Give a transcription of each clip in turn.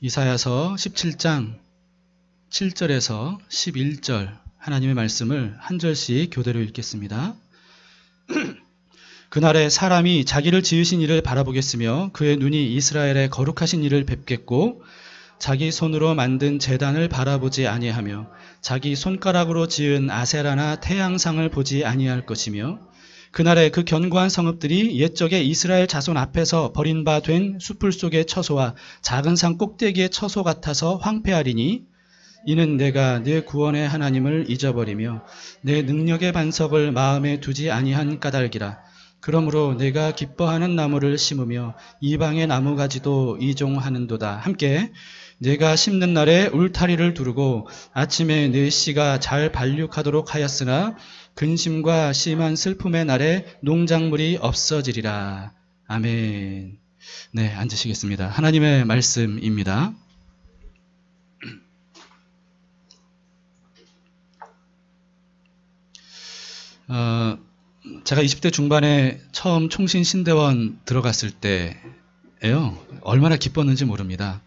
이사야서 17장 7절에서 11절 하나님의 말씀을 한 절씩 교대로 읽겠습니다. 그날에 사람이 자기를 지으신 이를 바라보겠으며 그의 눈이 이스라엘의 거룩하신 이를 뵙겠고 자기 손으로 만든 제단을 바라보지 아니하며 자기 손가락으로 지은 아세라나 태양상을 보지 아니할 것이며 그날에 그 견고한 성읍들이 옛적에 이스라엘 자손 앞에서 버린 바 된 숲을 속의 처소와 작은 산 꼭대기의 처소 같아서 황폐하리니 이는 내가 내 구원의 하나님을 잊어버리며 내 능력의 반석을 마음에 두지 아니한 까닭이라. 그러므로 내가 기뻐하는 나무를 심으며 이방의 나무가지도 이종하는도다. 함께 내가 심는 날에 울타리를 두르고 아침에 내 씨가 잘 발육하도록 하였으나 근심과 심한 슬픔의 날에 농작물이 없어지리라. 아멘. 네, 앉으시겠습니다. 하나님의 말씀입니다. 제가 20대 중반에 처음 총신신대원 들어갔을 때예요. 얼마나 기뻤는지 모릅니다.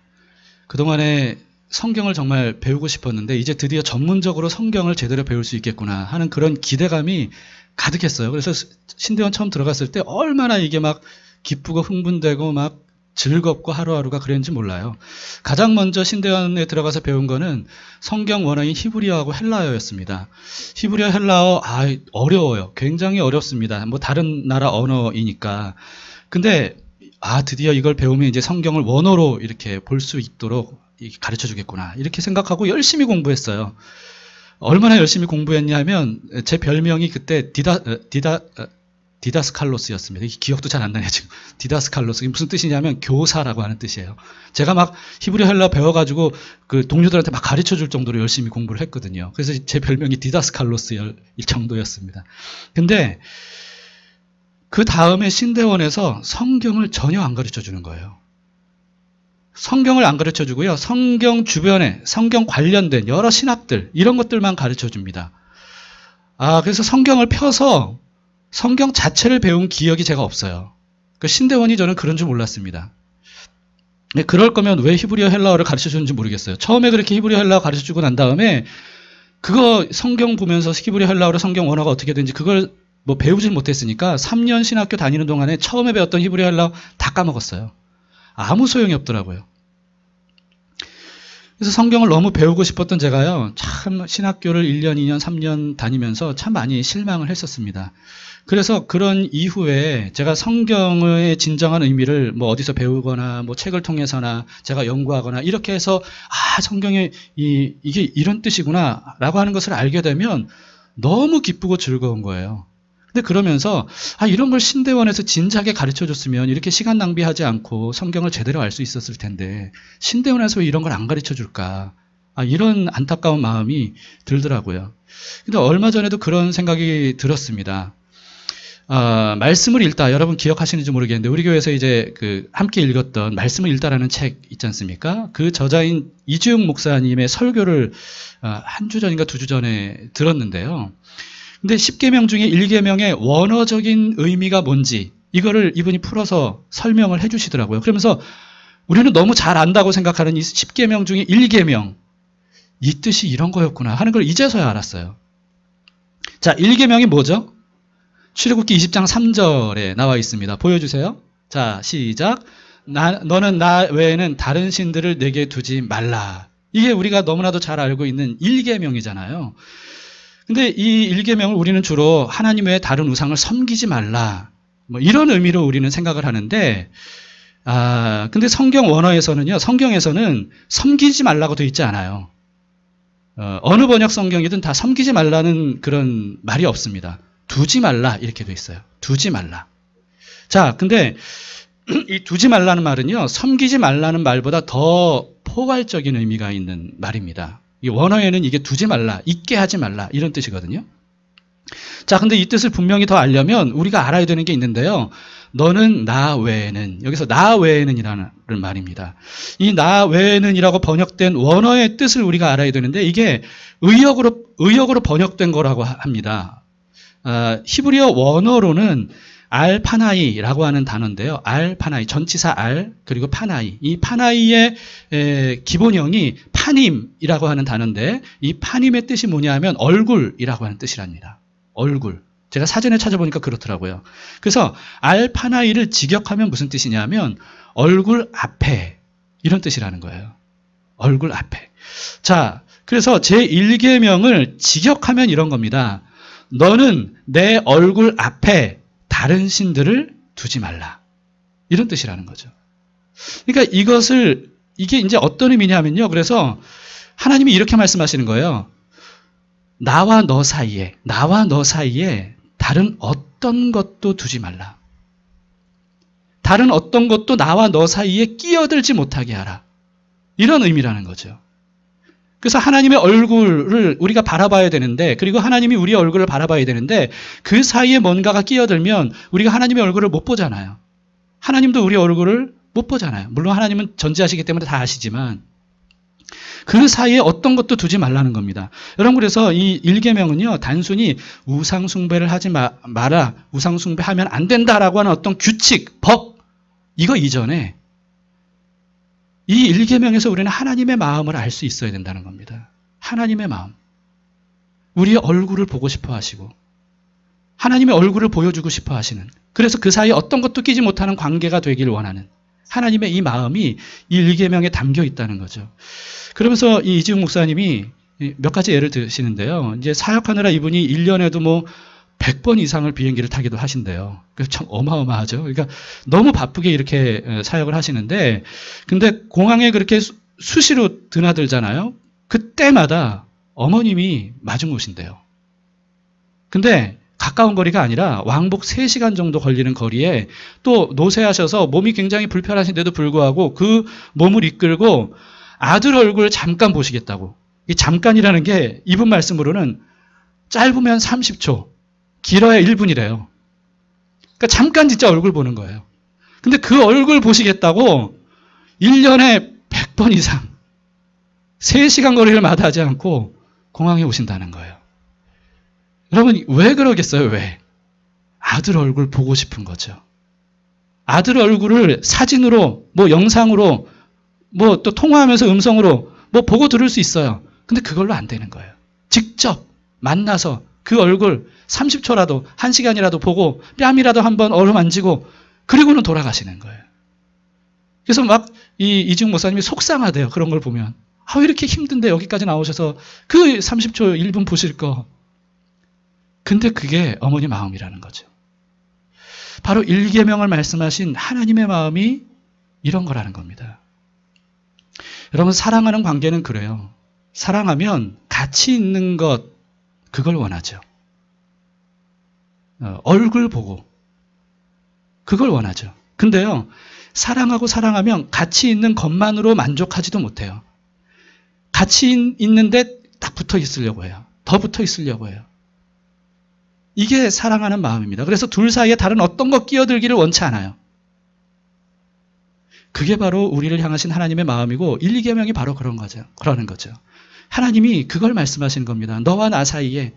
그동안에 성경을 정말 배우고 싶었는데 이제 드디어 전문적으로 성경을 제대로 배울 수 있겠구나 하는 그런 기대감이 가득했어요. 그래서 신대원 처음 들어갔을 때 얼마나 이게 막 기쁘고 흥분되고 막 즐겁고 하루하루가 그랬는지 몰라요. 가장 먼저 신대원에 들어가서 배운 거는 성경 원어인 히브리어하고 헬라어였습니다. 히브리어, 헬라어 어려워요. 굉장히 어렵습니다. 뭐 다른 나라 언어이니까. 근데 드디어 이걸 배우면 이제 성경을 원어로 이렇게 볼 수 있도록 가르쳐 주겠구나 이렇게 생각하고 열심히 공부했어요. 얼마나 열심히 공부했냐면 제 별명이 그때 디다스칼로스였습니다. 기억도 잘 안 나네요, 지금. 디다스칼로스. 무슨 뜻이냐면 교사라고 하는 뜻이에요. 제가 막 히브리 헬라 배워가지고 그 동료들한테 막 가르쳐 줄 정도로 열심히 공부를 했거든요. 그래서 제 별명이 디다스칼로스일 정도였습니다. 근데 그 다음에 신대원에서 성경을 전혀 안 가르쳐 주는 거예요. 성경을 안 가르쳐 주고요. 성경 주변에 성경 관련된 여러 신학들 이런 것들만 가르쳐 줍니다. 그래서 성경을 펴서 성경 자체를 배운 기억이 제가 없어요. 그 신대원이 저는 그런 줄 몰랐습니다. 그럴 거면 왜 히브리어 헬라어를 가르쳐 주는지 모르겠어요. 처음에 그렇게 히브리어 헬라어 가르쳐 주고 난 다음에 그거 성경 보면서 히브리어 헬라어로 성경 원어가 어떻게 되는지 그걸 뭐 배우질 못했으니까 3년 신학교 다니는 동안에 처음에 배웠던 히브리어 헬라어 다 까먹었어요. 아무 소용이 없더라고요. 그래서 성경을 너무 배우고 싶었던 제가요, 참 신학교를 1년, 2년, 3년 다니면서 참 많이 실망을 했었습니다. 그래서 그런 이후에 제가 성경의 진정한 의미를 뭐 어디서 배우거나 뭐 책을 통해서나 제가 연구하거나 이렇게 해서 성경에 이게 이런 뜻이구나 라고 하는 것을 알게 되면 너무 기쁘고 즐거운 거예요. 근데 그러면서 이런 걸 신대원에서 진작에 가르쳐줬으면 이렇게 시간 낭비하지 않고 성경을 제대로 알 수 있었을 텐데 신대원에서 왜 이런 걸 안 가르쳐줄까, 이런 안타까운 마음이 들더라고요. 근데 얼마 전에도 그런 생각이 들었습니다. 말씀을 읽다, 여러분 기억하시는지 모르겠는데 우리 교회에서 이제 함께 읽었던 말씀을 읽다라는 책 있지 않습니까? 그 저자인 이주영 목사님의 설교를 한 주 전인가 2주 전에 들었는데요. 근데 10계명 중에 1계명의 원어적인 의미가 뭔지 이거를 이분이 풀어서 설명을 해 주시더라고요. 그러면서 우리는 너무 잘 안다고 생각하는 이 10계명 중에 1계명, 이 뜻이 이런 거였구나 하는 걸 이제서야 알았어요. 자, 1계명이 뭐죠? 출애굽기 20장 3절에 나와 있습니다. 보여주세요. 자, 시작. 너는 나 외에는 다른 신들을 내게 두지 말라. 이게 우리가 너무나도 잘 알고 있는 1계명이잖아요. 근데 이 1계명을 우리는 주로 하나님 외에 다른 우상을 섬기지 말라, 뭐 이런 의미로 우리는 생각을 하는데, 근데 성경 원어에서는요, 성경에서는 섬기지 말라고 되어 있지 않아요. 어느 번역 성경이든 다 섬기지 말라는 그런 말이 없습니다. 두지 말라 이렇게 되어 있어요. 두지 말라. 자, 근데 이 두지 말라는 말은요, 섬기지 말라는 말보다 더 포괄적인 의미가 있는 말입니다. 이 원어에는 이게 두지 말라, 잊게 하지 말라 이런 뜻이거든요. 자, 근데 이 뜻을 분명히 더 알려면 우리가 알아야 되는 게 있는데요. 너는 나 외에는, 여기서 나 외에는 이라는 말입니다. 이 나 외에는 이라고 번역된 원어의 뜻을 우리가 알아야 되는데 이게 의역으로 번역된 거라고 합니다. 히브리어 원어로는 알파나이라고 하는 단어인데요. 알파나이, 전치사 알, 그리고 파나이. 이 파나이의 기본형이 파님이라고 하는 단어인데, 이 파님의 뜻이 뭐냐면 얼굴이라고 하는 뜻이랍니다. 얼굴. 제가 사전에 찾아보니까 그렇더라고요. 그래서 알파나이를 직역하면 무슨 뜻이냐면 얼굴 앞에, 이런 뜻이라는 거예요. 얼굴 앞에. 자, 그래서 제1계명을 직역하면 이런 겁니다. 너는 내 얼굴 앞에 다른 신들을 두지 말라. 이런 뜻이라는 거죠. 그러니까 이게 이제 어떤 의미냐면요. 그래서 하나님이 이렇게 말씀하시는 거예요. 나와 너 사이에 다른 어떤 것도 두지 말라. 다른 어떤 것도 나와 너 사이에 끼어들지 못하게 하라. 이런 의미라는 거죠. 그래서 하나님의 얼굴을 우리가 바라봐야 되는데, 그리고 하나님이 우리의 얼굴을 바라봐야 되는데, 그 사이에 뭔가가 끼어들면 우리가 하나님의 얼굴을 못 보잖아요. 하나님도 우리의 얼굴을 못 보잖아요. 물론 하나님은 전지하시기 때문에 다 아시지만 그 사이에 어떤 것도 두지 말라는 겁니다. 여러분, 그래서 이 1계명은요, 단순히 우상숭배를 하지 마라, 우상숭배하면 안 된다라고 하는 어떤 규칙, 법, 이거 이전에 이 1계명에서 우리는 하나님의 마음을 알 수 있어야 된다는 겁니다. 하나님의 마음. 우리의 얼굴을 보고 싶어 하시고 하나님의 얼굴을 보여주고 싶어 하시는, 그래서 그 사이에 어떤 것도 끼지 못하는 관계가 되기를 원하는 하나님의 이 마음이 이 1계명에 담겨 있다는 거죠. 그러면서 이 이지웅 목사님이 몇 가지 예를 드시는데요. 이제 사역하느라 이분이 1년에도 뭐 100번 이상을 비행기를 타기도 하신대요. 그래서 참 어마어마하죠. 그러니까 너무 바쁘게 이렇게 사역을 하시는데, 근데 공항에 그렇게 수시로 드나들잖아요. 그때마다 어머님이 마중 오신대요. 근데 가까운 거리가 아니라 왕복 3시간 정도 걸리는 거리에 또 노쇠하셔서 몸이 굉장히 불편하신데도 불구하고 그 몸을 이끌고 아들 얼굴 잠깐 보시겠다고. 이 잠깐이라는 게 이분 말씀으로는 짧으면 30초, 길어야 1분이래요. 그러니까 잠깐 진짜 얼굴 보는 거예요. 근데 그 얼굴 보시겠다고 1년에 100번 이상 3시간 거리를 마다하지 않고 공항에 오신다는 거예요. 여러분, 왜 그러겠어요? 왜? 아들 얼굴 보고 싶은 거죠. 아들 얼굴을 사진으로, 뭐 영상으로, 뭐 또 통화하면서 음성으로 뭐 보고 들을 수 있어요. 근데 그걸로 안 되는 거예요. 직접 만나서 그 얼굴 30초라도 1시간이라도 보고 뺨이라도 한번 어루만지고 그리고는 돌아가시는 거예요. 그래서 막 이지웅 목사님이 속상하대요. 그런 걸 보면. 왜 이렇게 힘든데 여기까지 나오셔서 그 30초 1분 보실 거. 근데 그게 어머니 마음이라는 거죠. 바로 1계명을 말씀하신 하나님의 마음이 이런 거라는 겁니다. 여러분, 사랑하는 관계는 그래요. 사랑하면 가치 있는 것, 그걸 원하죠. 얼굴 보고 그걸 원하죠. 근데요, 사랑하고 사랑하면 가치 있는 것만으로 만족하지도 못해요. 가치 있는데 딱 붙어 있으려고 해요. 더 붙어 있으려고 해요. 이게 사랑하는 마음입니다. 그래서 둘 사이에 다른 어떤 것 끼어들기를 원치 않아요. 그게 바로 우리를 향하신 하나님의 마음이고 1계명이 바로 그러는 거죠. 하나님이 그걸 말씀하시는 겁니다. 너와 나 사이에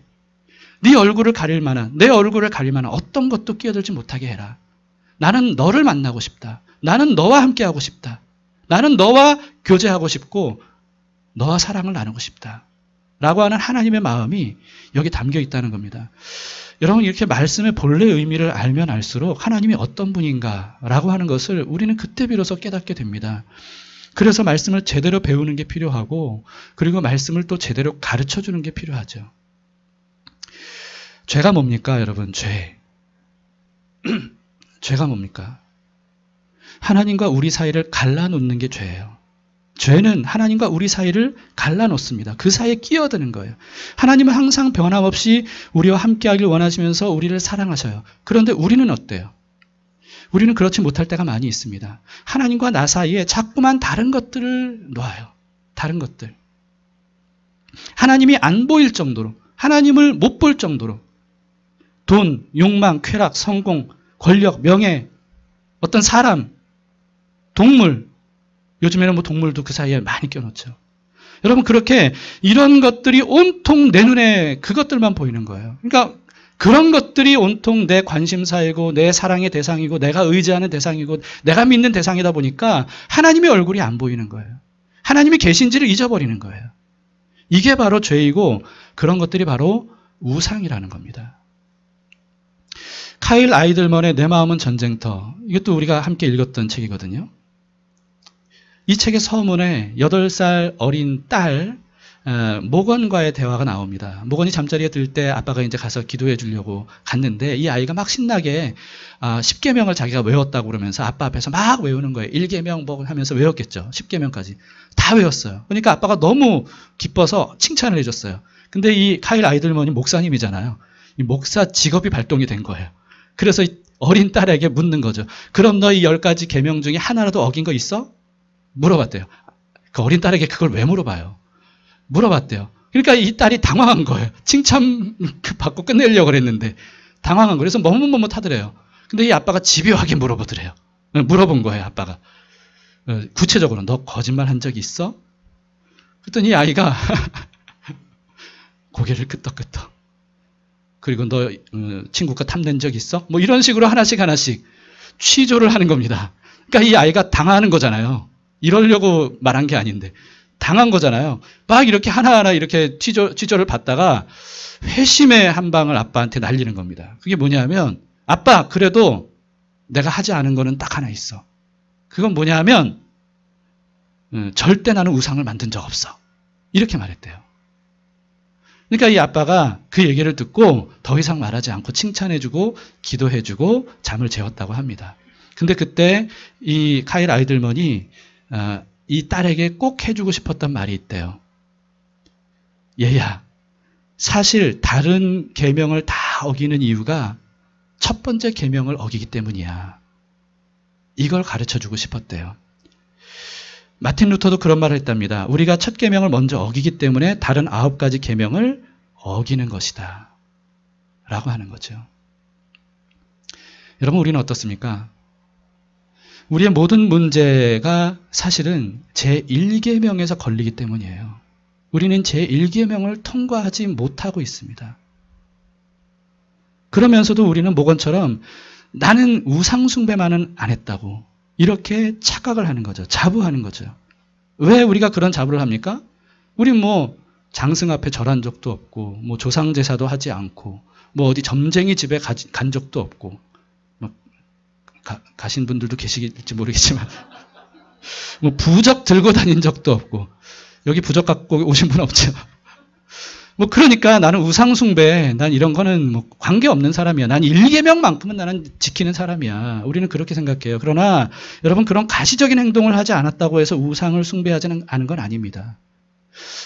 네 얼굴을 가릴 만한, 내 얼굴을 가릴 만한 어떤 것도 끼어들지 못하게 해라. 나는 너를 만나고 싶다. 나는 너와 함께하고 싶다. 나는 너와 교제하고 싶고 너와 사랑을 나누고 싶다. 라고 하는 하나님의 마음이 여기 담겨 있다는 겁니다. 여러분, 이렇게 말씀의 본래 의미를 알면 알수록 하나님이 어떤 분인가라고 하는 것을 우리는 그때 비로소 깨닫게 됩니다. 그래서 말씀을 제대로 배우는 게 필요하고, 그리고 말씀을 또 제대로 가르쳐 주는 게 필요하죠. 죄가 뭡니까, 여러분? 죄가 뭡니까? 하나님과 우리 사이를 갈라놓는 게 죄예요. 죄는 하나님과 우리 사이를 갈라놓습니다. 그 사이에 끼어드는 거예요. 하나님은 항상 변함없이 우리와 함께하길 원하시면서 우리를 사랑하셔요. 그런데 우리는 어때요? 우리는 그렇지 못할 때가 많이 있습니다. 하나님과 나 사이에 자꾸만 다른 것들을 놓아요. 다른 것들. 하나님이 안 보일 정도로, 하나님을 못 볼 정도로 돈, 욕망, 쾌락, 성공, 권력, 명예, 어떤 사람, 동물, 요즘에는 뭐 동물도 그 사이에 많이 껴놓죠. 여러분, 그렇게 이런 것들이 온통 내 눈에 그것들만 보이는 거예요. 그러니까 그런 것들이 온통 내 관심사이고 내 사랑의 대상이고 내가 의지하는 대상이고 내가 믿는 대상이다 보니까 하나님의 얼굴이 안 보이는 거예요. 하나님이 계신지를 잊어버리는 거예요. 이게 바로 죄이고 그런 것들이 바로 우상이라는 겁니다. 카일 아이들먼의 내 마음은 전쟁터, 이것도 우리가 함께 읽었던 책이거든요. 이 책의 서문에 8살 어린 딸 모건과의 대화가 나옵니다. 모건이 잠자리에 들 때 아빠가 이제 가서 기도해 주려고 갔는데 이 아이가 막 신나게 10계명을 자기가 외웠다고 그러면서 아빠 앞에서 막 외우는 거예요. 1계명 뭐 하면서 외웠겠죠. 10계명까지 다 외웠어요. 그러니까 아빠가 너무 기뻐서 칭찬을 해줬어요. 근데 이 카일 아이들먼이 목사님이잖아요. 이 목사 직업이 발동이 된 거예요. 그래서 이 어린 딸에게 묻는 거죠. 그럼 너 이 10가지 계명 중에 하나라도 어긴 거 있어? 물어봤대요. 그 어린 딸에게 그걸 왜 물어봐요? 물어봤대요. 그러니까 이 딸이 당황한 거예요. 칭찬 받고 끝내려고 그랬는데 당황한 거예요. 그래서 머뭇머뭇하더래요. 근데 이 아빠가 집요하게 물어보더래요. 물어본 거예요, 아빠가. 구체적으로 너 거짓말 한 적 있어? 그랬더니 이 아이가 고개를 끄덕끄덕. 그리고 너 친구가 탐낸 적 있어? 뭐 이런 식으로 하나씩 취조를 하는 겁니다. 그러니까 이 아이가 당하는 거잖아요. 이러려고 말한 게 아닌데 당한 거잖아요. 막 이렇게 하나하나 이렇게 취조를 받다가 회심의 한 방을 아빠한테 날리는 겁니다. 그게 뭐냐면 아빠 그래도 내가 하지 않은 거는 딱 하나 있어. 그건 뭐냐면 절대 나는 우상을 만든 적 없어. 이렇게 말했대요. 그러니까 이 아빠가 그 얘기를 듣고 더 이상 말하지 않고 칭찬해주고 기도해주고 잠을 재웠다고 합니다. 근데 그때 이 카일 아이들먼이 이 딸에게 꼭 해주고 싶었던 말이 있대요. 얘야, 사실 다른 계명을 다 어기는 이유가 첫 번째 계명을 어기기 때문이야. 이걸 가르쳐주고 싶었대요. 마틴 루터도 그런 말을 했답니다. 우리가 첫 계명을 먼저 어기기 때문에 다른 9가지 계명을 어기는 것이다. 라고 하는 거죠. 여러분, 우리는 어떻습니까? 우리의 모든 문제가 사실은 제1계명에서 걸리기 때문이에요. 우리는 제1계명을 통과하지 못하고 있습니다. 그러면서도 우리는 모건처럼 나는 우상숭배만은 안 했다고 이렇게 착각을 하는 거죠. 자부하는 거죠. 왜 우리가 그런 자부를 합니까? 우린 뭐 장승 앞에 절한 적도 없고 뭐 조상제사도 하지 않고 뭐 어디 점쟁이 집에 간 적도 없고 가신 분들도 계시겠지 모르겠지만 뭐 부적 들고 다닌 적도 없고 여기 부적 갖고 오신 분 없죠. 뭐 그러니까 나는 우상숭배, 난 이런 거는 뭐 관계없는 사람이야. 난 1계명만큼은 나는 지키는 사람이야. 우리는 그렇게 생각해요. 그러나 여러분 그런 가시적인 행동을 하지 않았다고 해서 우상을 숭배하지 않은 건 아닙니다.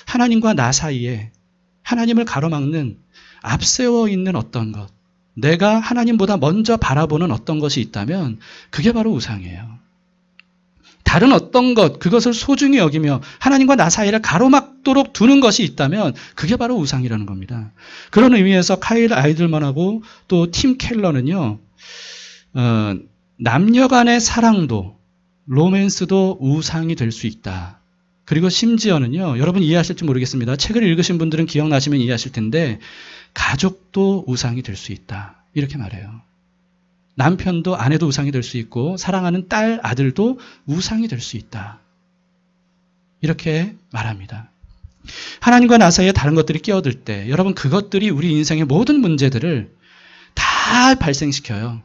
하나님과 나 사이에 하나님을 가로막는 앞세워 있는 어떤 것, 내가 하나님보다 먼저 바라보는 어떤 것이 있다면 그게 바로 우상이에요. 다른 어떤 것, 그것을 소중히 여기며 하나님과 나 사이를 가로막도록 두는 것이 있다면 그게 바로 우상이라는 겁니다. 그런 의미에서 카일 아이들먼하고 또 팀 켈러는요, 남녀 간의 사랑도, 로맨스도 우상이 될 수 있다. 그리고 심지어는요, 여러분 이해하실지 모르겠습니다. 책을 읽으신 분들은 기억나시면 이해하실 텐데, 가족도 우상이 될 수 있다. 이렇게 말해요. 남편도 아내도 우상이 될 수 있고 사랑하는 딸, 아들도 우상이 될 수 있다. 이렇게 말합니다. 하나님과 나 사이에 다른 것들이 끼어들 때 여러분 그것들이 우리 인생의 모든 문제들을 다 발생시켜요.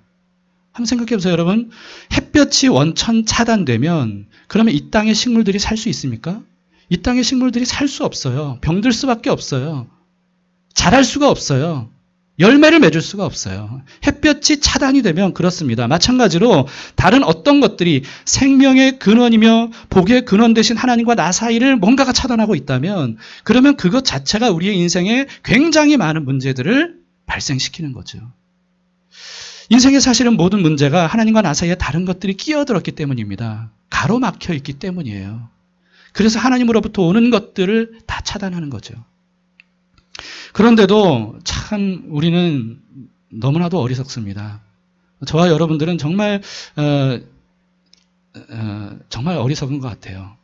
한번 생각해 보세요. 여러분 햇볕이 원천 차단되면 그러면 이 땅의 식물들이 살 수 있습니까? 이 땅의 식물들이 살 수 없어요. 병들 수밖에 없어요. 자랄 수가 없어요. 열매를 맺을 수가 없어요. 햇볕이 차단이 되면 그렇습니다. 마찬가지로 다른 어떤 것들이 생명의 근원이며 복의 근원 되신 하나님과 나 사이를 뭔가가 차단하고 있다면 그러면 그것 자체가 우리의 인생에 굉장히 많은 문제들을 발생시키는 거죠. 인생의 사실은 모든 문제가 하나님과 나 사이에 다른 것들이 끼어들었기 때문입니다. 가로막혀 있기 때문이에요. 그래서 하나님으로부터 오는 것들을 다 차단하는 거죠. 그런데도 참 우리는 너무나도 어리석습니다. 저와 여러분들은 정말 정말 어리석은 것 같아요.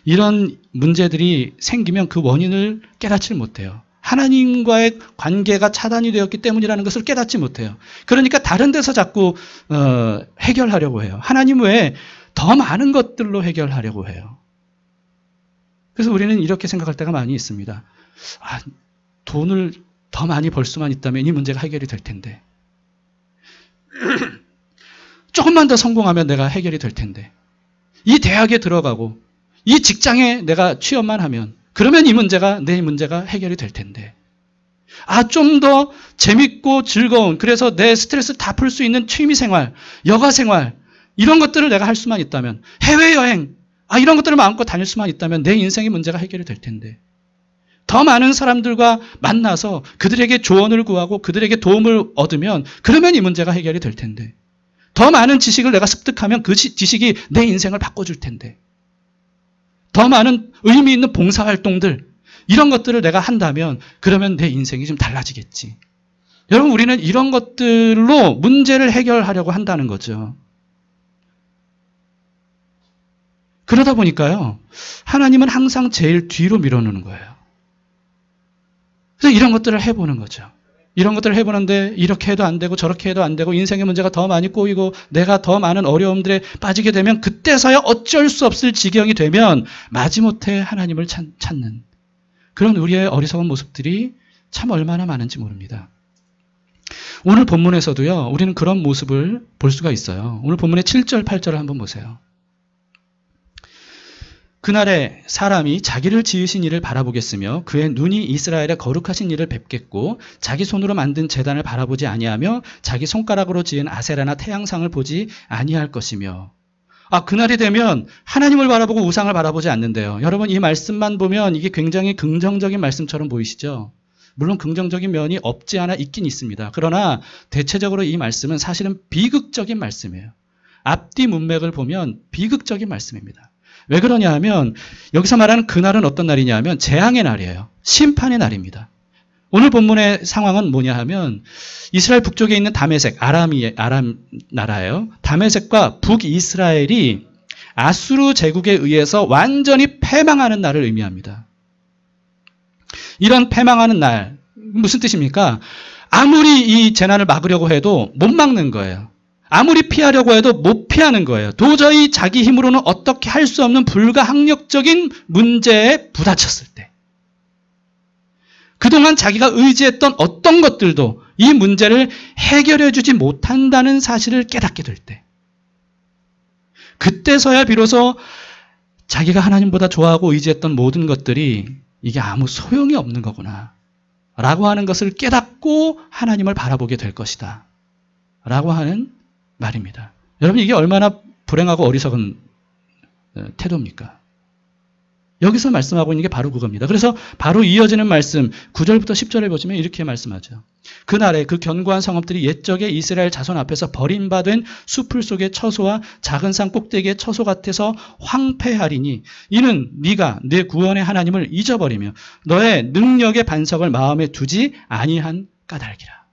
이런 문제들이 생기면 그 원인을 깨닫지 못해요. 하나님과의 관계가 차단이 되었기 때문이라는 것을 깨닫지 못해요. 그러니까 다른 데서 자꾸 해결하려고 해요. 하나님 외에 더 많은 것들로 해결하려고 해요. 그래서 우리는 이렇게 생각할 때가 많이 있습니다. 아, 돈을 더 많이 벌 수만 있다면 이 문제가 해결이 될 텐데. 조금만 더 성공하면 내가 해결이 될 텐데. 이 대학에 들어가고 이 직장에 내가 취업만 하면 그러면 내 문제가 해결이 될 텐데. 아, 좀 더 재밌고 즐거운, 그래서 내 스트레스 다 풀 수 있는 취미생활, 여가생활, 이런 것들을 내가 할 수만 있다면, 해외여행, 이런 것들을 마음껏 다닐 수만 있다면 내 인생의 문제가 해결이 될 텐데. 더 많은 사람들과 만나서 그들에게 조언을 구하고 그들에게 도움을 얻으면 그러면 이 문제가 해결이 될 텐데. 더 많은 지식을 내가 습득하면 그 지식이 내 인생을 바꿔줄 텐데. 더 많은 의미 있는 봉사활동들, 이런 것들을 내가 한다면 그러면 내 인생이 좀 달라지겠지. 여러분, 우리는 이런 것들로 문제를 해결하려고 한다는 거죠. 그러다 보니까요, 하나님은 항상 제일 뒤로 밀어놓는 거예요. 그래서 이런 것들을 해보는 거죠. 이런 것들을 해보는데 이렇게 해도 안 되고 저렇게 해도 안 되고 인생의 문제가 더 많이 꼬이고 내가 더 많은 어려움들에 빠지게 되면 그때서야 어쩔 수 없을 지경이 되면 마지못해 하나님을 찾는 그런 우리의 어리석은 모습들이 참 얼마나 많은지 모릅니다. 오늘 본문에서도요, 우리는 그런 모습을 볼 수가 있어요. 오늘 본문의 7절, 8절을 한번 보세요. 그날에 사람이 자기를 지으신 이를 바라보겠으며 그의 눈이 이스라엘의 거룩하신 이를 뵙겠고 자기 손으로 만든 제단을 바라보지 아니하며 자기 손가락으로 지은 아세라나 태양상을 보지 아니할 것이며. 그날이 되면 하나님을 바라보고 우상을 바라보지 않는데요. 여러분, 이 말씀만 보면 이게 굉장히 긍정적인 말씀처럼 보이시죠? 물론 긍정적인 면이 없지 않아 있긴 있습니다. 그러나 대체적으로 이 말씀은 사실은 비극적인 말씀이에요. 앞뒤 문맥을 보면 비극적인 말씀입니다. 왜 그러냐 하면 여기서 말하는 그날은 어떤 날이냐 하면 재앙의 날이에요. 심판의 날입니다. 오늘 본문의 상황은 뭐냐 하면 이스라엘 북쪽에 있는 다메섹, 아람 나라예요. 다메섹과 북이스라엘이 아수르 제국에 의해서 완전히 패망하는 날을 의미합니다. 이런 패망하는 날, 무슨 뜻입니까? 아무리 이 재난을 막으려고 해도 못 막는 거예요. 아무리 피하려고 해도 못 피하는 거예요. 도저히 자기 힘으로는 어떻게 할 수 없는 불가항력적인 문제에 부딪혔을 때. 그동안 자기가 의지했던 어떤 것들도 이 문제를 해결해 주지 못한다는 사실을 깨닫게 될 때. 그때서야 비로소 자기가 하나님보다 좋아하고 의지했던 모든 것들이 이게 아무 소용이 없는 거구나 라고 하는 것을 깨닫고 하나님을 바라보게 될 것이다 라고 하는 말입니다. 여러분, 이게 얼마나 불행하고 어리석은 태도입니까? 여기서 말씀하고 있는 게 바로 그겁니다. 그래서 바로 이어지는 말씀 9절부터 10절을 보시면 이렇게 말씀하죠. 그날에 그 견고한 성읍들이 옛적에 이스라엘 자손 앞에서 버림받은 수풀 속의 처소와 작은 산 꼭대기의 처소 같아서 황폐하리니 이는 네가 내 구원의 하나님을 잊어버리며 너의 능력의 반석을 마음에 두지 아니한 까닭이라.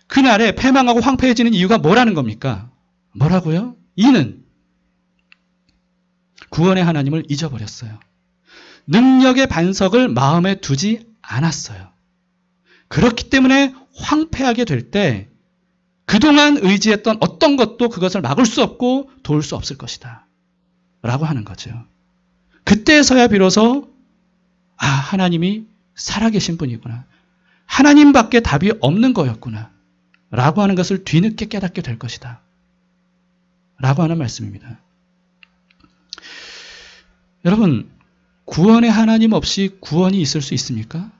그날에 패망하고 황폐해지는 이유가 뭐라는 겁니까? 뭐라고요? 이는 구원의 하나님을 잊어버렸어요. 능력의 반석을 마음에 두지 않았어요. 그렇기 때문에 황폐하게 될 때 그동안 의지했던 어떤 것도 그것을 막을 수 없고 도울 수 없을 것이다 라고 하는 거죠. 그때서야 비로소 하나님이 살아계신 분이구나. 하나님밖에 답이 없는 거였구나 라고 하는 것을 뒤늦게 깨닫게 될 것이다 라고 하는 말씀입니다. 여러분, 구원의 하나님 없이 구원이 있을 수 있습니까?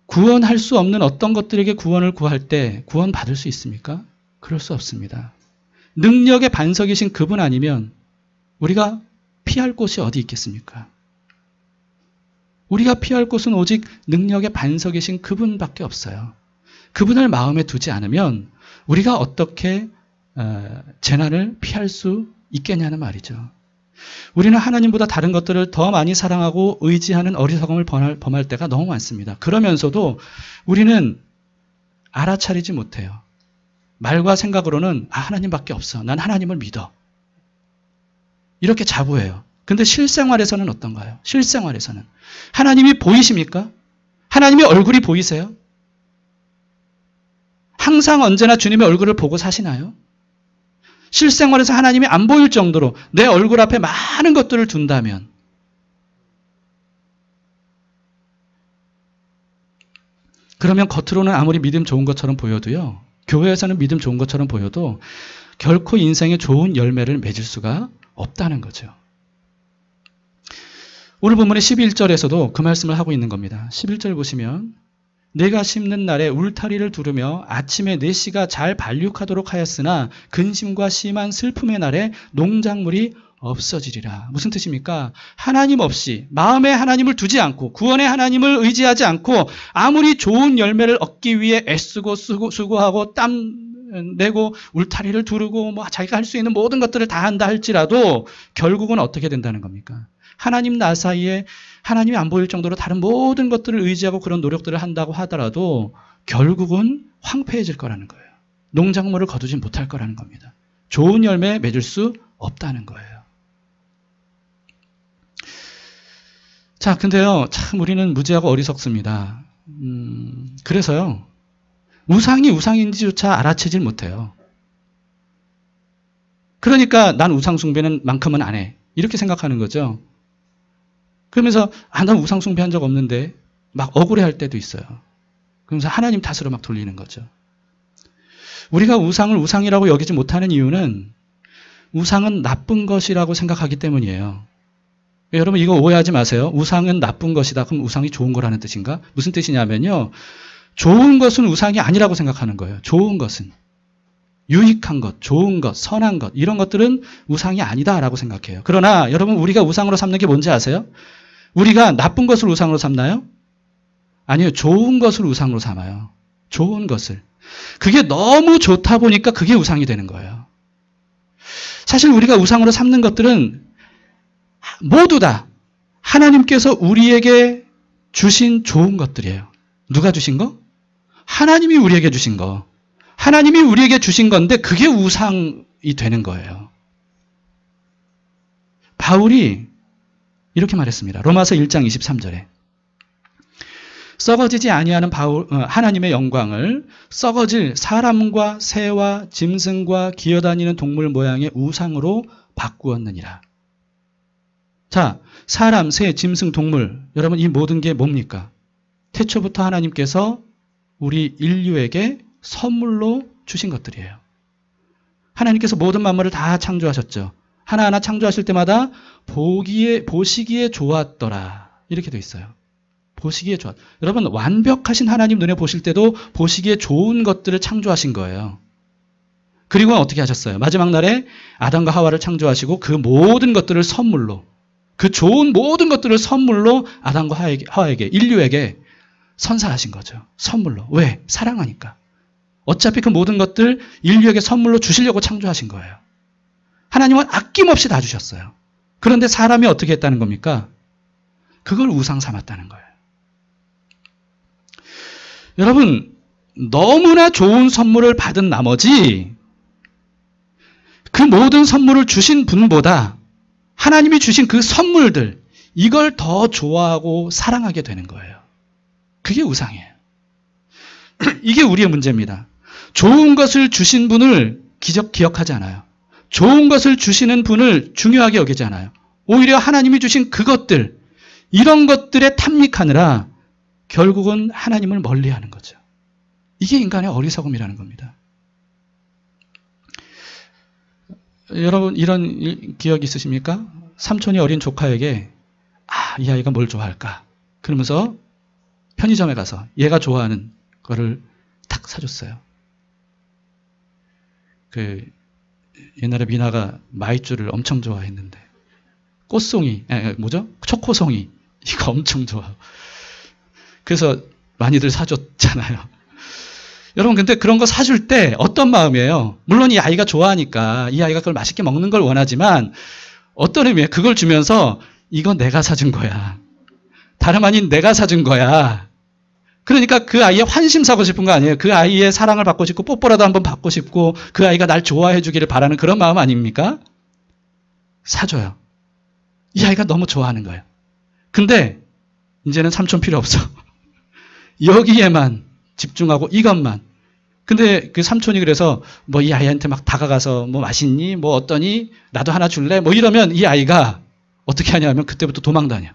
구원할 수 없는 어떤 것들에게 구원을 구할 때 구원 받을 수 있습니까? 그럴 수 없습니다. 능력의 반석이신 그분 아니면 우리가 피할 곳이 어디 있겠습니까? 우리가 피할 곳은 오직 능력의 반석이신 그분밖에 없어요. 그분을 마음에 두지 않으면 우리가 어떻게 재난을 피할 수 있겠냐는 말이죠. 우리는 하나님보다 다른 것들을 더 많이 사랑하고 의지하는 어리석음을 범할 때가 너무 많습니다. 그러면서도 우리는 알아차리지 못해요. 말과 생각으로는 하나님밖에 없어. 난 하나님을 믿어. 이렇게 자부해요. 근데 실생활에서는 어떤가요? 실생활에서는. 하나님이 보이십니까? 하나님의 얼굴이 보이세요? 항상 언제나 주님의 얼굴을 보고 사시나요? 실생활에서 하나님이 안 보일 정도로 내 얼굴 앞에 많은 것들을 둔다면 그러면 겉으로는 아무리 믿음 좋은 것처럼 보여도요. 교회에서는 믿음 좋은 것처럼 보여도 결코 인생에 좋은 열매를 맺을 수가 없다는 거죠. 오늘 본문의 11절에서도 그 말씀을 하고 있는 겁니다. 11절 보시면 내가 심는 날에 울타리를 두르며 아침에 내 씨가 잘 발육하도록 하였으나 근심과 심한 슬픔의 날에 농작물이 없어지리라. 무슨 뜻입니까? 하나님 없이 마음에 하나님을 두지 않고 구원의 하나님을 의지하지 않고 아무리 좋은 열매를 얻기 위해 애쓰고 수고하고 땀 내고 울타리를 두르고 뭐 자기가 할 수 있는 모든 것들을 다 한다 할지라도 결국은 어떻게 된다는 겁니까? 하나님 나 사이에 하나님이 안 보일 정도로 다른 모든 것들을 의지하고 그런 노력들을 한다고 하더라도 결국은 황폐해질 거라는 거예요. 농작물을 거두지 못할 거라는 겁니다. 좋은 열매 맺을 수 없다는 거예요. 자, 근데요, 참 우리는 무지하고 어리석습니다. 그래서요, 우상이 우상인지조차 알아채질 못해요. 그러니까 난 우상 숭배는 만큼은 안 해. 이렇게 생각하는 거죠. 그러면서 난 우상 숭배한 적 없는데 막 억울해할 때도 있어요. 그러면서 하나님 탓으로 막 돌리는 거죠. 우리가 우상을 우상이라고 여기지 못하는 이유는 우상은 나쁜 것이라고 생각하기 때문이에요. 여러분 이거 오해하지 마세요. 우상은 나쁜 것이다. 그럼 우상이 좋은 거라는 뜻인가? 무슨 뜻이냐면요. 좋은 것은 우상이 아니라고 생각하는 거예요. 좋은 것은. 유익한 것, 좋은 것, 선한 것 이런 것들은 우상이 아니다라고 생각해요. 그러나 여러분 우리가 우상으로 삼는 게 뭔지 아세요? 우리가 나쁜 것을 우상으로 삼나요? 아니요. 좋은 것을 우상으로 삼아요. 좋은 것을. 그게 너무 좋다 보니까 그게 우상이 되는 거예요. 사실 우리가 우상으로 삼는 것들은 모두 다 하나님께서 우리에게 주신 좋은 것들이에요. 누가 주신 거? 하나님이 우리에게 주신 거. 하나님이 우리에게 주신 건데 그게 우상이 되는 거예요. 바울이 이렇게 말했습니다. 로마서 1장 23절에 썩어지지 아니하는 하나님의 영광을 썩어질 사람과 새와 짐승과 기어다니는 동물 모양의 우상으로 바꾸었느니라. 자, 사람, 새, 짐승, 동물 여러분 이 모든 게 뭡니까? 태초부터 하나님께서 우리 인류에게 선물로 주신 것들이에요. 하나님께서 모든 만물을 다 창조하셨죠. 하나하나 창조하실 때마다 보시기에 좋았더라. 이렇게 돼 있어요. 보시기에 좋았. 여러분 완벽하신 하나님 눈에 보실 때도 보시기에 좋은 것들을 창조하신 거예요. 그리고 어떻게 하셨어요? 마지막 날에 아담과 하와를 창조하시고 그 모든 것들을 선물로 그 좋은 모든 것들을 선물로 아담과 하와에게 인류에게 선사하신 거죠. 선물로. 왜? 사랑하니까. 어차피 그 모든 것들 인류에게 선물로 주시려고 창조하신 거예요. 하나님은 아낌없이 다 주셨어요. 그런데 사람이 어떻게 했다는 겁니까? 그걸 우상 삼았다는 거예요. 여러분 너무나 좋은 선물을 받은 나머지 그 모든 선물을 주신 분보다 하나님이 주신 그 선물들 이걸 더 좋아하고 사랑하게 되는 거예요. 그게 우상이에요. 이게 우리의 문제입니다. 좋은 것을 주신 분을 기억하지 않아요. 좋은 것을 주시는 분을 중요하게 여기지 않아요. 오히려 하나님이 주신 그것들 이런 것들에 탐닉하느라 결국은 하나님을 멀리하는 거죠. 이게 인간의 어리석음이라는 겁니다. 여러분 이런 기억 있으십니까? 삼촌이 어린 조카에게 이 아이가 뭘 좋아할까? 그러면서 편의점에 가서 얘가 좋아하는 거를 탁 사줬어요. 옛날에 미나가 마이쮸를 엄청 좋아했는데 꽃송이, 초코송이 이거 엄청 좋아. 그래서 많이들 사줬잖아요. 여러분 근데 그런 거 사줄 때 어떤 마음이에요? 물론 이 아이가 좋아하니까 이 아이가 그걸 맛있게 먹는 걸 원하지만 어떤 의미에 그걸 주면서 이거 내가 사준 거야. 다름 아닌 내가 사준 거야. 그러니까 그 아이의 환심 사고 싶은 거 아니에요. 그 아이의 사랑을 받고 싶고 뽀뽀라도 한번 받고 싶고 그 아이가 날 좋아해 주기를 바라는 그런 마음 아닙니까? 사줘요. 이 아이가 너무 좋아하는 거예요. 근데 이제는 삼촌 필요 없어. 여기에만 집중하고 이것만. 근데 그 삼촌이 그래서 뭐 이 아이한테 막 다가가서 뭐 맛있니? 뭐 어떠니? 나도 하나 줄래? 뭐 이러면 이 아이가 어떻게 하냐면 그때부터 도망다녀.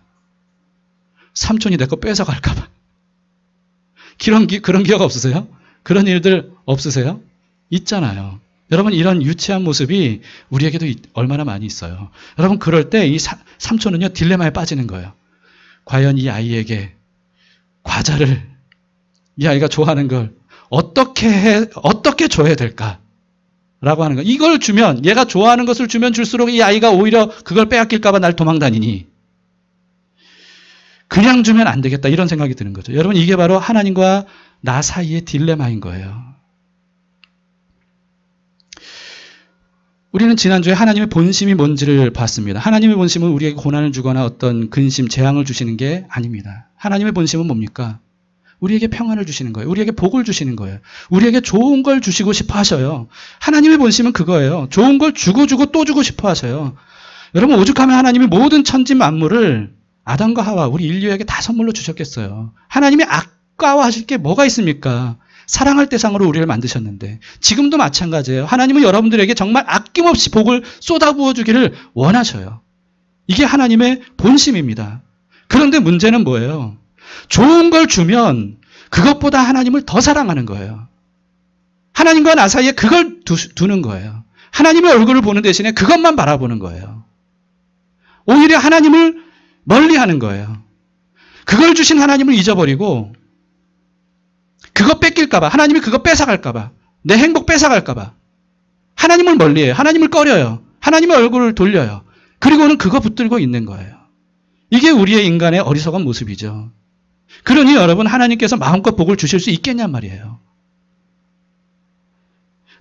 삼촌이 내 거 뺏어갈까봐. 그런 기억 없으세요? 그런 일들 없으세요? 있잖아요. 여러분 이런 유치한 모습이 우리에게도 얼마나 많이 있어요. 여러분 그럴 때 이 삼촌은요 딜레마에 빠지는 거예요. 과연 이 아이에게 과자를 이 아이가 좋아하는 걸 어떻게 줘야 될까? 라고 하는 거예요. 이걸 주면 얘가 좋아하는 것을 주면 줄수록 이 아이가 오히려 그걸 빼앗길까 봐 날 도망다니니 그냥 주면 안 되겠다 이런 생각이 드는 거죠. 여러분 이게 바로 하나님과 나 사이의 딜레마인 거예요. 우리는 지난주에 하나님의 본심이 뭔지를 봤습니다. 하나님의 본심은 우리에게 고난을 주거나 어떤 근심, 재앙을 주시는 게 아닙니다. 하나님의 본심은 뭡니까? 우리에게 평안을 주시는 거예요. 우리에게 복을 주시는 거예요. 우리에게 좋은 걸 주시고 싶어 하셔요. 하나님의 본심은 그거예요. 좋은 걸 주고 또 주고 싶어 하셔요. 여러분 오죽하면 하나님이 모든 천지 만물을 아담과 하와 우리 인류에게 다 선물로 주셨겠어요. 하나님이 아까워하실 게 뭐가 있습니까? 사랑할 대상으로 우리를 만드셨는데 지금도 마찬가지예요. 하나님은 여러분들에게 정말 아낌없이 복을 쏟아부어 주기를 원하셔요. 이게 하나님의 본심입니다. 그런데 문제는 뭐예요? 좋은 걸 주면 그것보다 하나님을 더 사랑하는 거예요. 하나님과 나 사이에 그걸 두는 거예요. 하나님의 얼굴을 보는 대신에 그것만 바라보는 거예요. 오히려 하나님을 멀리하는 거예요. 그걸 주신 하나님을 잊어버리고 그거 뺏길까 봐, 하나님이 그거 뺏어갈까 봐, 내 행복 뺏어갈까 봐 하나님을 멀리해요. 하나님을 꺼려요. 하나님의 얼굴을 돌려요. 그리고는 그거 붙들고 있는 거예요. 이게 우리의 인간의 어리석은 모습이죠. 그러니 여러분 하나님께서 마음껏 복을 주실 수 있겠냔 말이에요.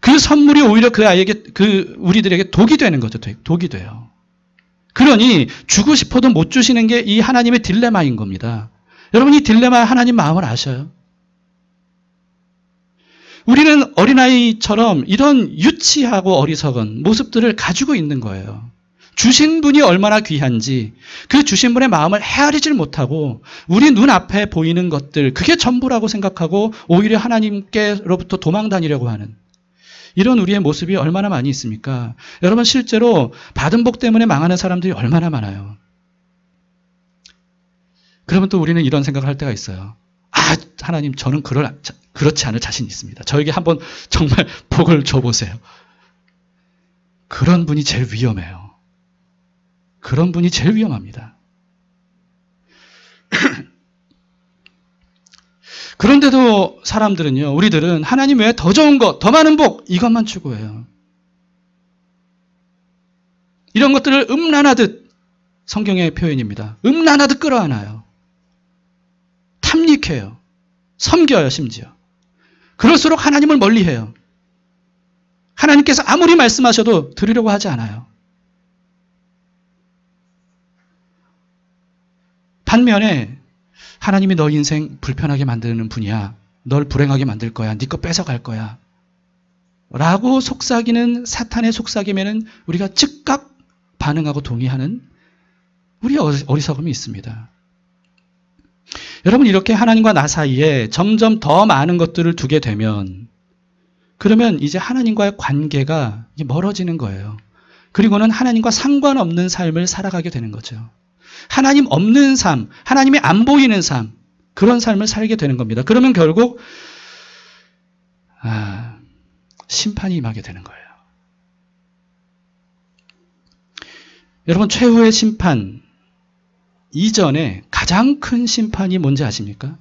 그 선물이 오히려 그 아이에게 우리들에게 독이 되는 거죠. 독이 돼요. 그러니 주고 싶어도 못 주시는 게 이 하나님의 딜레마인 겁니다. 여러분 이 딜레마 하나님 마음을 아셔요? 우리는 어린아이처럼 이런 유치하고 어리석은 모습들을 가지고 있는 거예요. 주신 분이 얼마나 귀한지 그 주신 분의 마음을 헤아리질 못하고 우리 눈앞에 보이는 것들 그게 전부라고 생각하고 오히려 하나님께로부터 도망 다니려고 하는 이런 우리의 모습이 얼마나 많이 있습니까? 여러분 실제로 받은 복 때문에 망하는 사람들이 얼마나 많아요. 그러면 또 우리는 이런 생각을 할 때가 있어요. 아 하나님 저는 그렇지 않을 자신이 있습니다. 저에게 한번 정말 복을 줘보세요. 그런 분이 제일 위험해요. 그런 분이 제일 위험합니다. 그런데도 사람들은요, 우리들은 하나님 외에 더 좋은 것, 더 많은 복 이것만 추구해요. 이런 것들을 음란하듯 성경의 표현입니다. 음란하듯 끌어안아요. 탐닉해요. 섬겨요 심지어. 그럴수록 하나님을 멀리해요. 하나님께서 아무리 말씀하셔도 들으려고 하지 않아요. 반면에 하나님이 너 인생 불편하게 만드는 분이야. 널 불행하게 만들 거야. 네 거 뺏어갈 거야. 라고 속삭이는 사탄의 속삭임에는 우리가 즉각 반응하고 동의하는 우리의 어리석음이 있습니다. 여러분 이렇게 하나님과 나 사이에 점점 더 많은 것들을 두게 되면 그러면 이제 하나님과의 관계가 멀어지는 거예요. 그리고는 하나님과 상관없는 삶을 살아가게 되는 거죠. 하나님 없는 삶, 하나님이 안 보이는 삶, 그런 삶을 살게 되는 겁니다. 그러면 결국 심판이 임하게 되는 거예요. 여러분 최후의 심판 이전에 가장 큰 심판이 뭔지 아십니까?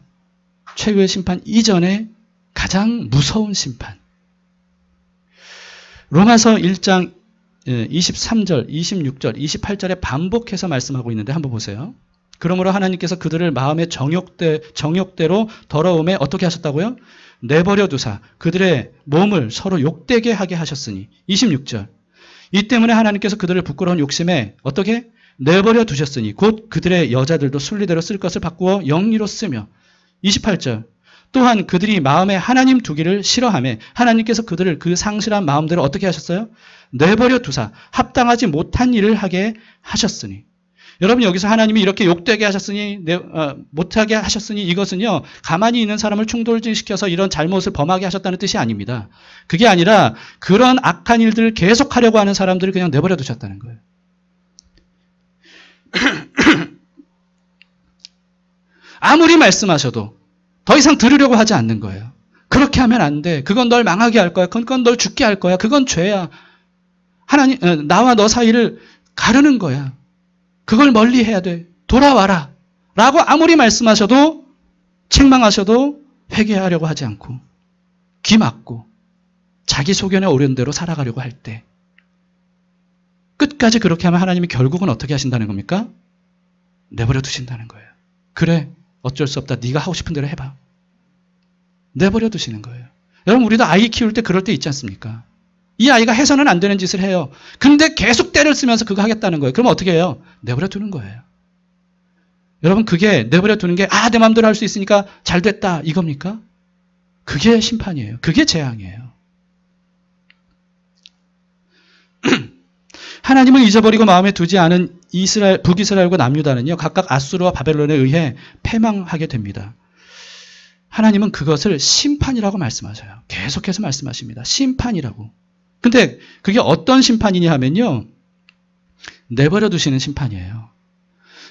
최후의 심판 이전에 가장 무서운 심판. 로마서 1장 23절, 26절, 28절에 반복해서 말씀하고 있는데 한번 보세요. 그러므로 하나님께서 그들을 마음의 정욕대로 더러움에 어떻게 하셨다고요? 내버려 두사 그들의 몸을 서로 욕되게 하게 하셨으니 26절. 이 때문에 하나님께서 그들을 부끄러운 욕심에 어떻게? 내버려 두셨으니 곧 그들의 여자들도 순리대로 쓸 것을 바꾸어 영리로 쓰며 28절. 또한 그들이 마음에 하나님 두기를 싫어하며 하나님께서 그들을 그 상실한 마음대로 어떻게 하셨어요? 내버려 두사 합당하지 못한 일을 하게 하셨으니. 여러분 여기서 하나님이 이렇게 욕되게 하셨으니 못하게 하셨으니 이것은요 가만히 있는 사람을 충돌시켜서 이런 잘못을 범하게 하셨다는 뜻이 아닙니다. 그게 아니라 그런 악한 일들을 계속하려고 하는 사람들을 그냥 내버려 두셨다는 거예요. 아무리 말씀하셔도 더 이상 들으려고 하지 않는 거예요. 그렇게 하면 안 돼. 그건 널 망하게 할 거야. 그건 널 죽게 할 거야. 그건 죄야. 하나님, 나와 너 사이를 가르는 거야. 그걸 멀리 해야 돼. 돌아와라. 라고 아무리 말씀하셔도 책망하셔도 회개하려고 하지 않고 귀 막고 자기 소견에 오른 대로 살아가려고 할 때 끝까지 그렇게 하면 하나님이 결국은 어떻게 하신다는 겁니까? 내버려 두신다는 거예요. 그래, 어쩔 수 없다. 네가 하고 싶은 대로 해봐. 내버려 두시는 거예요. 여러분 우리도 아이 키울 때 그럴 때 있지 않습니까? 이 아이가 해서는 안 되는 짓을 해요. 근데 계속 때를 쓰면서 그거 하겠다는 거예요. 그럼 어떻게 해요? 내버려 두는 거예요. 여러분 그게 내버려 두는 게 내 마음대로 할 수 있으니까 잘 됐다 이겁니까? 그게 심판이에요. 그게 재앙이에요. 하나님을 잊어버리고 마음에 두지 않은 북이스라엘과 남유다는요 각각 아수르와 바벨론에 의해 패망하게 됩니다. 하나님은 그것을 심판이라고 말씀하셔요. 계속해서 말씀하십니다. 심판이라고. 근데 그게 어떤 심판이냐 하면요. 내버려 두시는 심판이에요.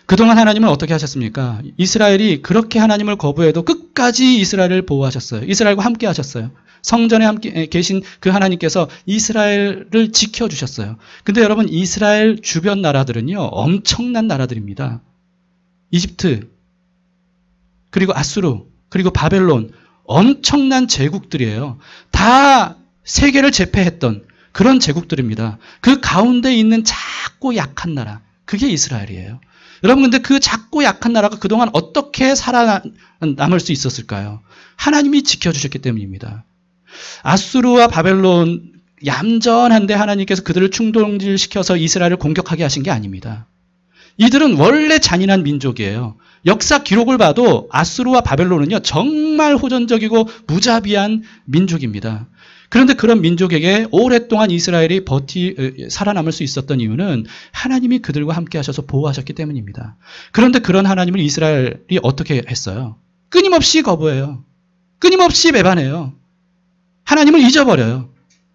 그동안 하나님은 어떻게 하셨습니까? 이스라엘이 그렇게 하나님을 거부해도 끝까지 이스라엘을 보호하셨어요. 이스라엘과 함께 하셨어요. 성전에 함께 계신 그 하나님께서 이스라엘을 지켜주셨어요. 근데 여러분 이스라엘 주변 나라들은요. 엄청난 나라들입니다. 이집트, 그리고 아수르, 그리고 바벨론 엄청난 제국들이에요. 다 세계를 제패했던 그런 제국들입니다. 그 가운데 있는 작고 약한 나라, 그게 이스라엘이에요. 여러분 근데 그 작고 약한 나라가 그동안 어떻게 살아남을 수 있었을까요? 하나님이 지켜주셨기 때문입니다. 아수르와 바벨론 얌전한데 하나님께서 그들을 충동질시켜서 이스라엘을 공격하게 하신 게 아닙니다. 이들은 원래 잔인한 민족이에요. 역사 기록을 봐도 아수르와 바벨론은요 정말 호전적이고 무자비한 민족입니다. 그런데 그런 민족에게 오랫동안 이스라엘이 살아남을 수 있었던 이유는 하나님이 그들과 함께 하셔서 보호하셨기 때문입니다. 그런데 그런 하나님을 이스라엘이 어떻게 했어요? 끊임없이 거부해요. 끊임없이 배반해요. 하나님을 잊어버려요.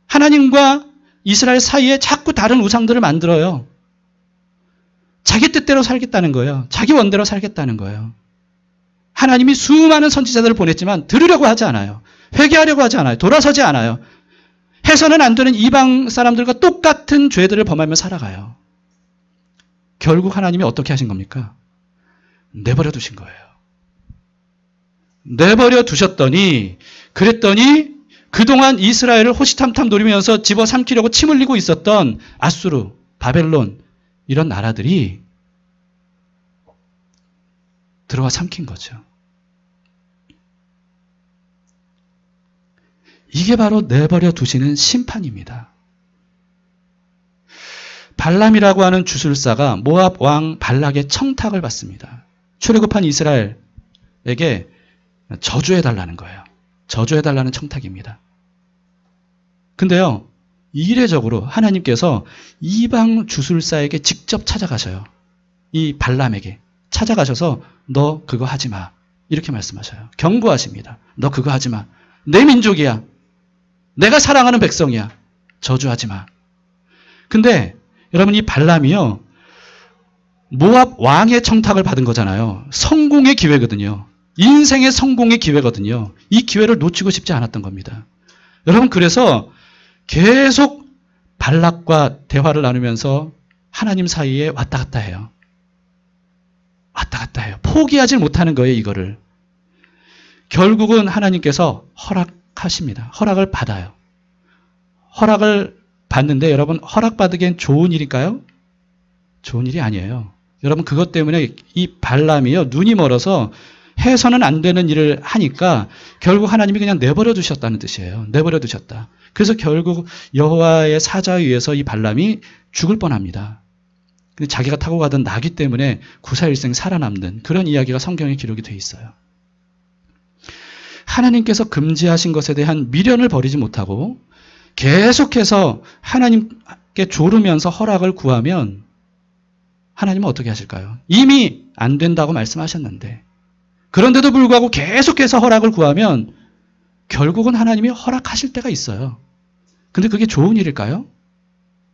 하나님과 이스라엘 사이에 자꾸 다른 우상들을 만들어요. 자기 뜻대로 살겠다는 거예요. 자기 원대로 살겠다는 거예요. 하나님이 수많은 선지자들을 보냈지만 들으려고 하지 않아요. 회개하려고 하지 않아요. 돌아서지 않아요. 해서는 안 되는 이방 사람들과 똑같은 죄들을 범하며 살아가요. 결국 하나님이 어떻게 하신 겁니까? 내버려 두신 거예요. 내버려 두셨더니 그랬더니 그동안 이스라엘을 호시탐탐 노리면서 집어삼키려고 침 흘리고 있었던 아수르, 바벨론 이런 나라들이 들어와 삼킨 거죠. 이게 바로 내버려 두시는 심판입니다. 발람이라고 하는 주술사가 모압 왕 발락의 청탁을 받습니다. 출애굽한 이스라엘에게 저주해달라는 거예요. 저주해달라는 청탁입니다. 근데요, 이례적으로 하나님께서 이방 주술사에게 직접 찾아가셔요. 이 발람에게 찾아가셔서 너 그거 하지 마. 이렇게 말씀하셔요. 경고하십니다. 너 그거 하지 마. 내 민족이야. 내가 사랑하는 백성이야. 저주하지 마. 근데 여러분 이 발람이요. 모압 왕의 청탁을 받은 거잖아요. 성공의 기회거든요. 인생의 성공의 기회거든요. 이 기회를 놓치고 싶지 않았던 겁니다. 여러분 그래서 계속 발락과 대화를 나누면서 하나님 사이에 왔다 갔다 해요. 왔다 갔다 해요. 포기하지 못하는 거예요, 이거를. 결국은 하나님께서 허락하십니다. 허락을 받아요. 허락을 받는데 여러분 허락받으기엔 좋은 일일까요? 좋은 일이 아니에요. 여러분 그것 때문에 이 발람이요. 눈이 멀어서 해서는 안 되는 일을 하니까 결국 하나님이 그냥 내버려 두셨다는 뜻이에요. 내버려 두셨다. 그래서 결국 여호와의 사자에 의해서 이 발람이 죽을 뻔합니다. 근데 자기가 타고 가던 나귀 때문에 구사일생 살아남는 그런 이야기가 성경에 기록이 돼 있어요. 하나님께서 금지하신 것에 대한 미련을 버리지 못하고 계속해서 하나님께 조르면서 허락을 구하면 하나님은 어떻게 하실까요? 이미 안 된다고 말씀하셨는데 그런데도 불구하고 계속해서 허락을 구하면 결국은 하나님이 허락하실 때가 있어요. 근데 그게 좋은 일일까요?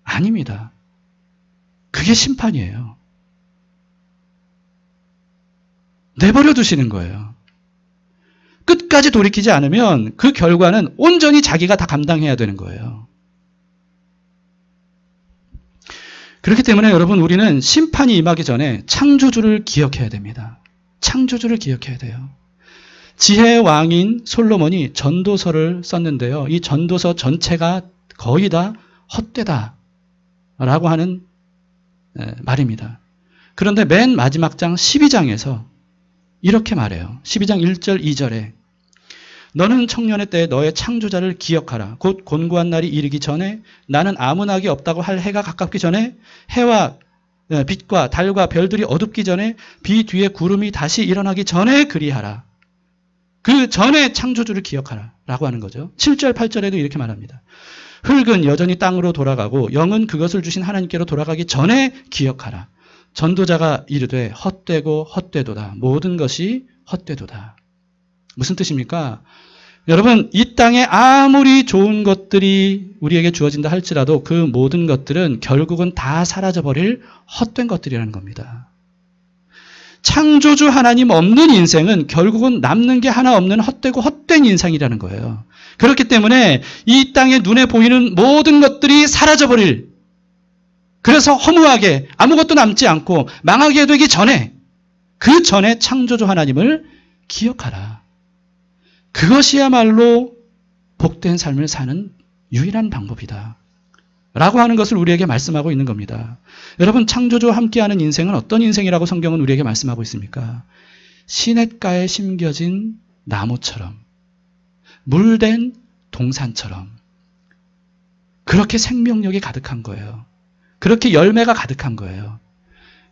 아닙니다. 그게 심판이에요. 내버려 두시는 거예요. 끝까지 돌이키지 않으면 그 결과는 온전히 자기가 다 감당해야 되는 거예요. 그렇기 때문에 여러분 우리는 심판이 임하기 전에 창조주를 기억해야 됩니다. 창조주를 기억해야 돼요. 지혜의 왕인 솔로몬이 전도서를 썼는데요. 이 전도서 전체가 거의 다 헛되다 라고 하는 말입니다. 그런데 맨 마지막 장 12장에서 이렇게 말해요. 12장 1절 2절에 너는 청년의 때에 너의 창조자를 기억하라. 곧 곤고한 날이 이르기 전에 나는 아무 낙이 없다고 할 해가 가깝기 전에 해와 빛과 달과 별들이 어둡기 전에 비 뒤에 구름이 다시 일어나기 전에 그리하라. 그 전에 창조주를 기억하라 라고 하는 거죠. 7절 8절에도 이렇게 말합니다. 흙은 여전히 땅으로 돌아가고 영은 그것을 주신 하나님께로 돌아가기 전에 기억하라. 전도자가 이르되 헛되고 헛되도다. 모든 것이 헛되도다. 무슨 뜻입니까? 여러분 이 땅에 아무리 좋은 것들이 우리에게 주어진다 할지라도 그 모든 것들은 결국은 다 사라져버릴 헛된 것들이라는 겁니다. 창조주 하나님 없는 인생은 결국은 남는 게 하나 없는 헛되고 헛된 인생이라는 거예요. 그렇기 때문에 이 땅에 눈에 보이는 모든 것들이 사라져버릴 그래서 허무하게 아무것도 남지 않고 망하게 되기 전에 그 전에 창조주 하나님을 기억하라. 그것이야말로 복된 삶을 사는 유일한 방법이다. 라고 하는 것을 우리에게 말씀하고 있는 겁니다. 여러분 창조주와 함께하는 인생은 어떤 인생이라고 성경은 우리에게 말씀하고 있습니까? 시냇가에 심겨진 나무처럼 물된 동산처럼 그렇게 생명력이 가득한 거예요. 그렇게 열매가 가득한 거예요.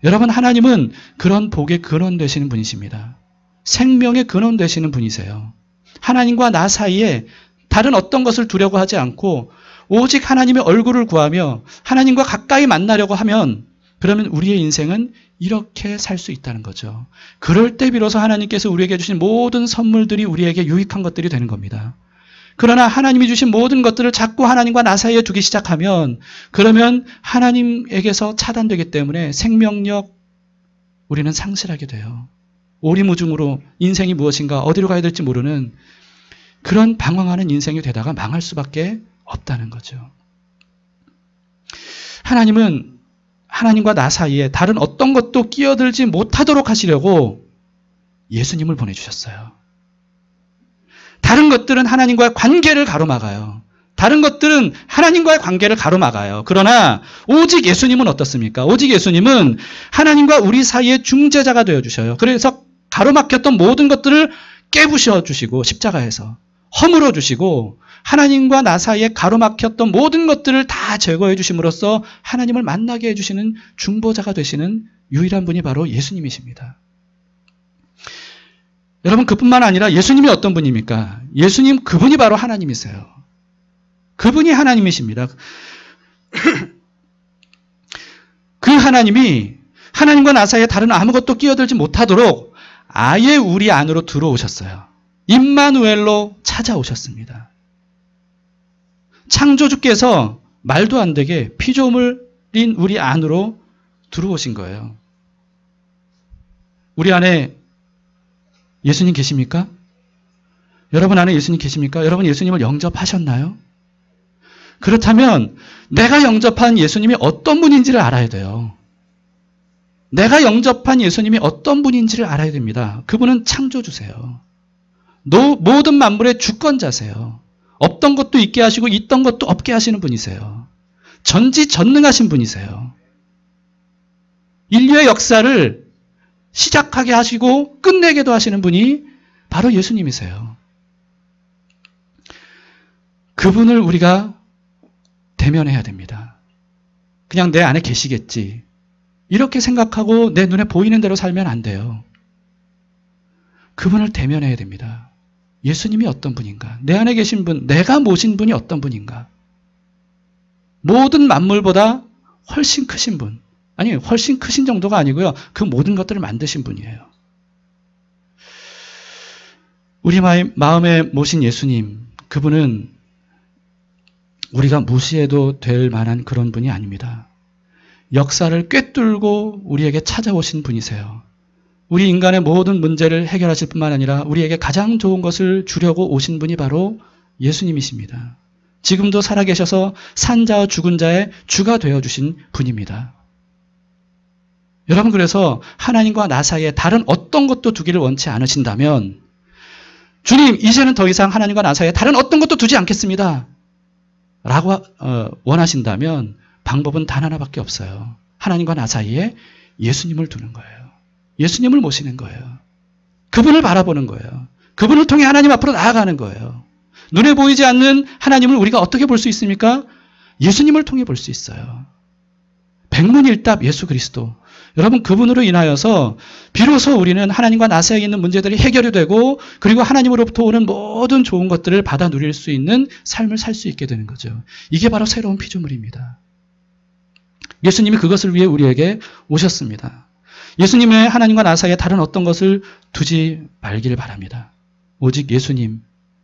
여러분 하나님은 그런 복의 근원 되시는 분이십니다. 생명의 근원 되시는 분이세요. 하나님과 나 사이에 다른 어떤 것을 두려고 하지 않고 오직 하나님의 얼굴을 구하며 하나님과 가까이 만나려고 하면 그러면 우리의 인생은 이렇게 살 수 있다는 거죠. 그럴 때 비로소 하나님께서 우리에게 주신 모든 선물들이 우리에게 유익한 것들이 되는 겁니다. 그러나 하나님이 주신 모든 것들을 자꾸 하나님과 나 사이에 두기 시작하면 그러면 하나님에게서 차단되기 때문에 생명력 우리는 상실하게 돼요. 오리무중으로 인생이 무엇인가 어디로 가야 될지 모르는 그런 방황하는 인생이 되다가 망할 수밖에 없다는 거죠. 하나님은 하나님과 나 사이에 다른 어떤 것도 끼어들지 못하도록 하시려고 예수님을 보내주셨어요. 다른 것들은 하나님과의 관계를 가로막아요. 다른 것들은 하나님과의 관계를 가로막아요. 그러나 오직 예수님은 어떻습니까? 오직 예수님은 하나님과 우리 사이의 중재자가 되어주셔요. 그래서 가로막혔던 모든 것들을 깨부셔 주시고 십자가에서 허물어 주시고 하나님과 나 사이에 가로막혔던 모든 것들을 다 제거해 주심으로써 하나님을 만나게 해주시는 중보자가 되시는 유일한 분이 바로 예수님이십니다. 여러분 그뿐만 아니라 예수님이 어떤 분입니까? 예수님 그분이 바로 하나님이세요. 그분이 하나님이십니다. 그 하나님이 하나님과 나 사이에 다른 아무것도 끼어들지 못하도록 아예 우리 안으로 들어오셨어요. 임마누엘로 찾아오셨습니다. 창조주께서 말도 안 되게 피조물인 우리 안으로 들어오신 거예요. 우리 안에 예수님 계십니까? 여러분 안에 예수님 계십니까? 여러분 예수님을 영접하셨나요? 그렇다면 내가 영접한 예수님이 어떤 분인지를 알아야 돼요. 내가 영접한 예수님이 어떤 분인지를 알아야 됩니다. 그분은 창조주세요. 모든 만물의 주권자세요. 없던 것도 있게 하시고 있던 것도 없게 하시는 분이세요. 전지전능하신 분이세요. 인류의 역사를 시작하게 하시고 끝내게도 하시는 분이 바로 예수님이세요. 그분을 우리가 대면해야 됩니다. 그냥 내 안에 계시겠지. 이렇게 생각하고 내 눈에 보이는 대로 살면 안 돼요. 그분을 대면해야 됩니다. 예수님이 어떤 분인가? 내 안에 계신 분, 내가 모신 분이 어떤 분인가? 모든 만물보다 훨씬 크신 분, 아니, 훨씬 크신 정도가 아니고요. 그 모든 것들을 만드신 분이에요. 우리 마음에 모신 예수님, 그분은 우리가 무시해도 될 만한 그런 분이 아닙니다. 역사를 꿰뚫고 우리에게 찾아오신 분이세요. 우리 인간의 모든 문제를 해결하실 뿐만 아니라 우리에게 가장 좋은 것을 주려고 오신 분이 바로 예수님이십니다. 지금도 살아계셔서 산 자와 죽은 자의 주가 되어주신 분입니다. 여러분, 그래서 하나님과 나 사이에 다른 어떤 것도 두기를 원치 않으신다면, 주님, 이제는 더 이상 하나님과 나 사이에 다른 어떤 것도 두지 않겠습니다 라고 원하신다면 방법은 단 하나밖에 없어요. 하나님과 나 사이에 예수님을 두는 거예요. 예수님을 모시는 거예요. 그분을 바라보는 거예요. 그분을 통해 하나님 앞으로 나아가는 거예요. 눈에 보이지 않는 하나님을 우리가 어떻게 볼 수 있습니까? 예수님을 통해 볼 수 있어요. 백문일답 예수 그리스도. 여러분, 그분으로 인하여서 비로소 우리는 하나님과 나 사이에 있는 문제들이 해결이 되고, 그리고 하나님으로부터 오는 모든 좋은 것들을 받아 누릴 수 있는 삶을 살 수 있게 되는 거죠. 이게 바로 새로운 피조물입니다. 예수님이 그것을 위해 우리에게 오셨습니다. 예수님의 하나님과 나 사이에 다른 어떤 것을 두지 말길 바랍니다. 오직 예수님,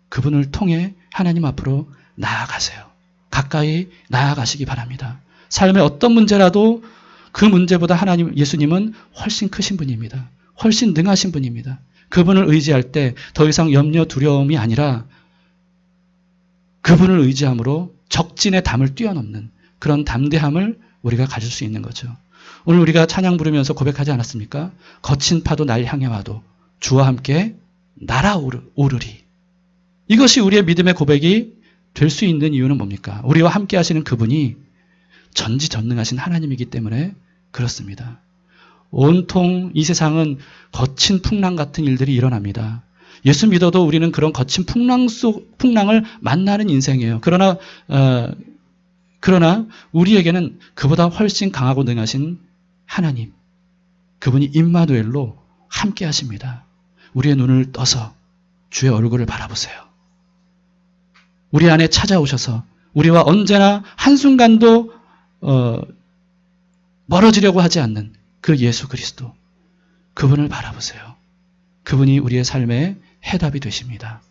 그분을 통해 하나님 앞으로 나아가세요. 가까이 나아가시기 바랍니다. 삶의 어떤 문제라도 그 문제보다 하나님, 예수님은 훨씬 크신 분입니다. 훨씬 능하신 분입니다. 그분을 의지할 때 더 이상 염려, 두려움이 아니라 그분을 의지함으로 적진의 담을 뛰어넘는 그런 담대함을 우리가 가질 수 있는 거죠. 오늘 우리가 찬양 부르면서 고백하지 않았습니까? 거친 파도 날 향해 와도 주와 함께 날아오르리. 이것이 우리의 믿음의 고백이 될 수 있는 이유는 뭡니까? 우리와 함께 하시는 그분이 전지전능하신 하나님이기 때문에 그렇습니다. 온통 이 세상은 거친 풍랑 같은 일들이 일어납니다. 예수 믿어도 우리는 그런 거친 풍랑을 만나는 인생이에요. 그러나 우리에게는 그보다 훨씬 강하고 능하신 하나님, 그분이 임마누엘로 함께 하십니다. 우리의 눈을 떠서 주의 얼굴을 바라보세요. 우리 안에 찾아오셔서 우리와 언제나 한순간도 멀어지려고 하지 않는 그 예수 그리스도, 그분을 바라보세요. 그분이 우리의 삶의 해답이 되십니다.